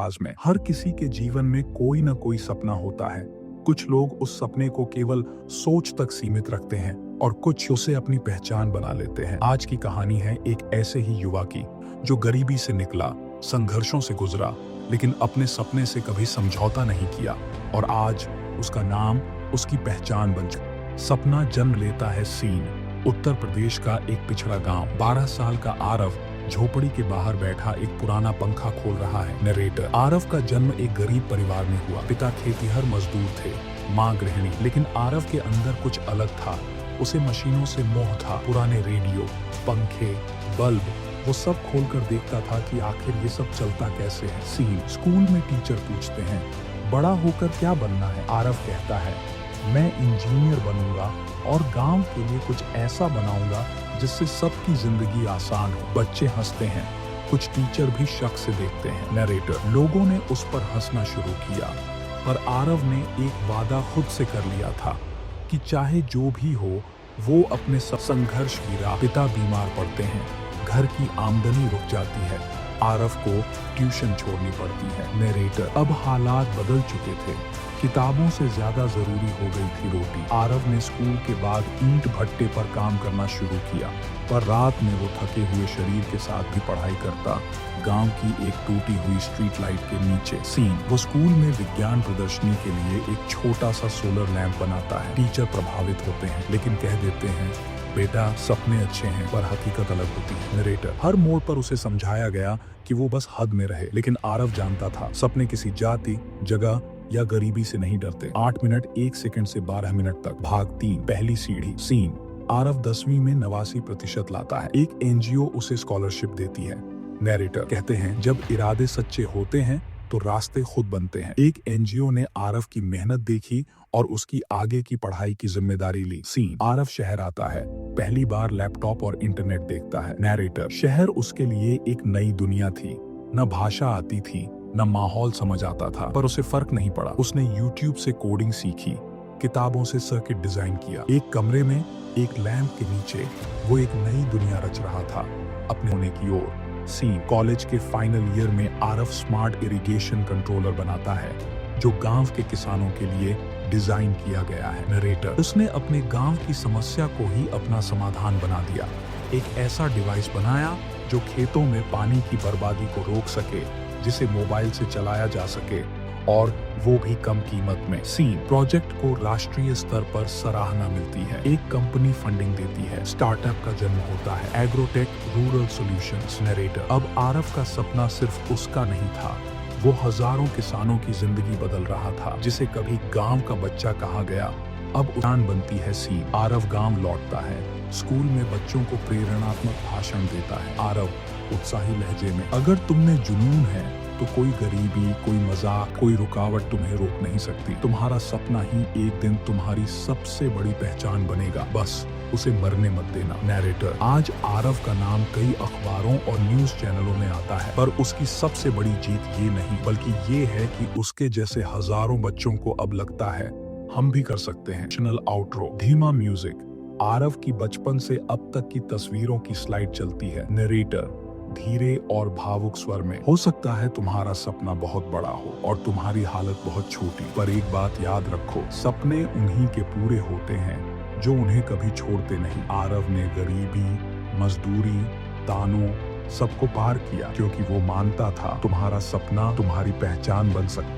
आज में हर किसी के जीवन में कोई ना कोई सपना होता है। कुछ लोग उस सपने को केवल सोच तक सीमित रखते हैं और कुछ उसे अपनी पहचान बना लेते हैं। आज की कहानी है एक ऐसे ही युवा की जो गरीबी से निकला, संघर्षों से गुजरा, लेकिन अपने सपने से कभी समझौता नहीं किया और आज उसका नाम उसकी पहचान बन चुका। सपना जन्म लेता है सीन, उत्तर प्रदेश का एक पिछड़ा गांव। 12 साल का आरव झोपड़ी के बाहर बैठा एक पुराना पंखा खोल रहा है। नरेटर। आरव का जन्म एक गरीब परिवार में हुआ। पिता खेतीहर मजदूर थे, माँ गृहिणी। लेकिन आरव के अंदर कुछ अलग था। उसे मशीनों से मोह था। पुराने रेडियो, पंखे, बल्ब, वो सब खोलकर देखता था कि आखिर ये सब चलता कैसे है। सीन। स्कूल में टीचर पूछते हैं, बड़ा होकर क्या बनना है? आरव कहता है, मैं इंजीनियर बनूंगा और गांव के लिए कुछ ऐसा बनाऊंगा जिससे सबकी जिंदगी आसान हो। बच्चे हंसते हैं, कुछ टीचर भी शक से देखते हैं। नरेटर। लोगों ने उस पर हंसना शुरू किया, पर आरव ने एक वादा खुद से कर लिया था कि चाहे जो भी हो वो अपने संघर्ष की राह। पिता बीमार पड़ते हैं, घर की आमदनी रुक जाती है, आरव को ट्यूशन छोड़नी पड़ती है। नरेटर। अब हालात बदल चुके थे, किताबों से ज्यादा जरूरी हो गई थी रोटी। आरव ने स्कूल के बाद ईंट भट्टे पर काम करना शुरू किया, पर रात में वो थके हुए शरीर के साथ भी पढ़ाई करता, गांव की एक टूटी हुई स्ट्रीट लाइट के नीचे। सीन। वो स्कूल में विज्ञान प्रदर्शनी के लिए एक छोटा सा सोलर लैंप बनाता है। टीचर प्रभावित होते हैं, लेकिन कह देते हैं, बेटा सपने अच्छे हैं पर हकीकत अलग होती है। नरेटर। हर मोड़ पर उसे समझाया गया कि वो बस हद में रहे, लेकिन आरव जानता था सपने किसी जाति, जगह या गरीबी से नहीं डरते। 8 मिनट 1 सेकंड से 12 मिनट तक। भाग 3, पहली सीढ़ी। सीन। आरव 10वीं में 89% लाता है। एक एनजीओ उसे स्कॉलरशिप देती है। नरेटर। कहते हैं, जब इरादे सच्चे होते हैं तो रास्ते खुद बनते हैं। एक एनजीओ ने आरव की मेहनत देखी और उसकी आगे की पढ़ाई की जिम्मेदारी ली। सीन। आरव शहर आता है, पहली बार लैपटॉप और इंटरनेट देखता है। नरेटर। शहर उसके लिए एक नई दुनिया थी। न भाषा आती थी, न माहौल समझ आता था, पर उसे फर्क नहीं पड़ा। उसने यूट्यूब से कोडिंग सीखी, किताबों से सर्किट डिजाइन किया। एक कमरे में एक लैंप के नीचे वो एक नई दुनिया रच रहा था अपने होने की ओर। सीन। कॉलेज के फाइनल ईयर में आरव स्मार्ट इरिगेशन कंट्रोलर बनाता है, जो गांव के किसानों के लिए डिजाइन किया गया है। नरेटर। उसने अपने गांव की समस्या को ही अपना समाधान बना दिया। एक ऐसा डिवाइस बनाया जो खेतों में पानी की बर्बादी को रोक सके, जिसे मोबाइल से चलाया जा सके, और वो भी कम कीमत में। सीन। प्रोजेक्ट को राष्ट्रीय स्तर पर सराहना मिलती है। एक कंपनी फंडिंग देती है, स्टार्टअप का जन्म होता है, एग्रोटेक रूरल सॉल्यूशंस। नरेटर। अब आरव का सपना सिर्फ उसका नहीं था, वो हजारों किसानों की जिंदगी बदल रहा था। जिसे कभी गांव का बच्चा कहा गया, अब उड़ान बनती है। सीन। आरव गांव लौटता है, स्कूल में बच्चों को प्रेरणात्मक भाषण देता है। आरव उत्साही लहजे में, अगर तुमने जुनून है तो कोई गरीबी, कोई मजाक, कोई रुकावट तुम्हें रोक नहीं सकती। तुम्हारा सपना ही एक दिन तुम्हारी सबसे बड़ी पहचान बनेगा, बस उसे मरने मत देना। नरेटर। आज आरव का नाम कई अखबारों और न्यूज चैनलों में आता है, पर उसकी सबसे बड़ी जीत ये नहीं, बल्कि ये है कि उसके जैसे हजारों बच्चों को अब लगता है हम भी कर सकते हैं। Channel outro. धीमा म्यूजिक। आरव की बचपन से अब तक की तस्वीरों की स्लाइड चलती है। नरेटर धीरे और भावुक स्वर में, हो सकता है तुम्हारा सपना बहुत बड़ा हो और तुम्हारी हालत बहुत छोटी, पर एक बात याद रखो, सपने उन्हीं के पूरे होते हैं जो उन्हें कभी छोड़ते नहीं। आरव ने गरीबी, मजदूरी, तानों सबको पार किया, क्योंकि वो मानता था तुम्हारा सपना तुम्हारी पहचान बन सकता।